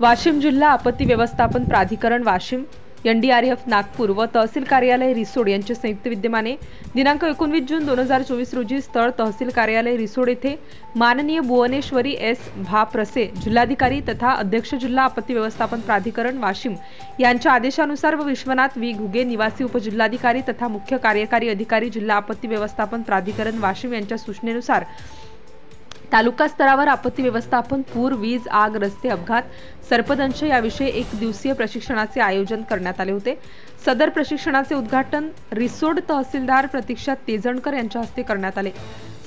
वाशिम जिल्हा आपत्ती व्यवस्थापन प्राधिकरण वाशिम, एनडीआरएफ नागपूर व तहसील कार्यालय रिसोड यांचे संयुक्त विद्यमाने दिनांक 19 जून 2024 रोजी स्थळ तहसील कार्यालय रिसोड येथे माननीय भुवनेश्वरी एस भाप्रसे जिल्हाधिकारी तथा अध्यक्ष जिल्हा आपत्ती व्यवस्थापन प्राधिकरण वाशिम यांच्या आदेशानुसार व विश्वनाथ वी घुगे निवासी उपजिल्हाधिकारी तथा मुख्य कार्यकारी अधिकारी जिल्हा आपत्ती व्यवस्थापन प्राधिकरण वाशिम यांच्या सूचनेनुसार तालुका स्तरावर आपत्ती व्यवस्थापन, पूर, वीज, आग, रस्ते अपघात, सर्पदंश याविषयी एक दिवसीय प्रशिक्षणाचे आयोजन करण्यात आले होते। सदर प्रशिक्षणाचे उद्घाटन रिसोड तहसीलदार प्रतीक्षा तेजणकर यांच्या हस्ते करण्यात आले।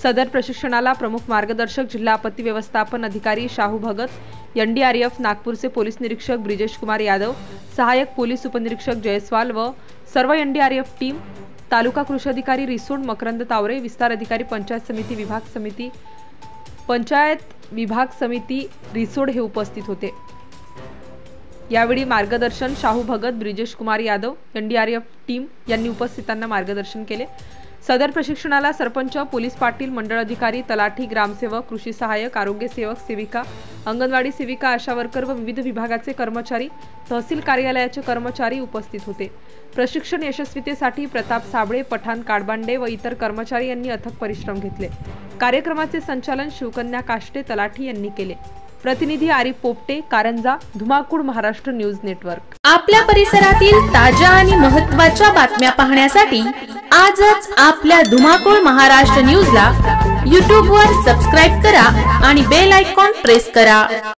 सदर प्रशिक्षणाला प्रमुख मार्गदर्शक जिल्हा आपत्ती व्यवस्थापन अधिकारी शाहू भगत, एनडीआरएफ नागपूरचे पोलीस निरीक्षक ब्रिजेश कुमार यादव, सहायक पोलीस उपनिरीक्षक जयस्वाल व सर्व एनडीआरएफ टीम, तालुका कृषी अधिकारी रिसोड मकरंद तावरे, विस्तार अधिकारी पंचायत विभाग समिती रिसोड हे उपस्थित होते। यावेळी मार्गदर्शन शाहू भगत, ब्रिजेश कुमार यादव, एनडीआरएफ टीम यांनी उपस्थितांना मार्गदर्शन केले। सदर प्रशिक्षणाला सरपंच, पोलीस पाटील, मंडळ अधिकारी, तलाठी, ग्रामसेवक, कृषी सहाय्यक, आरोग्य सेवक, सेविका, अंगणवाडी सेविका, आशा वर्कर व विविध विभागाचे कर्मचारी, तहसील कार्यालयाचे कर्मचारी उपस्थित होते। प्रशिक्षण यशस्वीतेसाठी प्रताप साबळे, पठाण काडबांडे व इतर कर्मचारी यांनी अथक परिश्रम घेतले। कार्यक्रमाचे संचालन शिवकन्या काष्टे तलाठी यांनी केले। प्रतिनिधी आरिफ पोपटे, कारंजा, धुमाकूळ, महाराष्ट्र न्यूज नेटवर्क। आपल्या परिसरातील ताज्या आणि महत्त्वाच्या बातम्या पाहण्यासाठी आजच आपल्या धुमाकूळ महाराष्ट्र न्यूजला YouTube वर सबस्क्राइब करा आणि बेल आयकॉन प्रेस करा।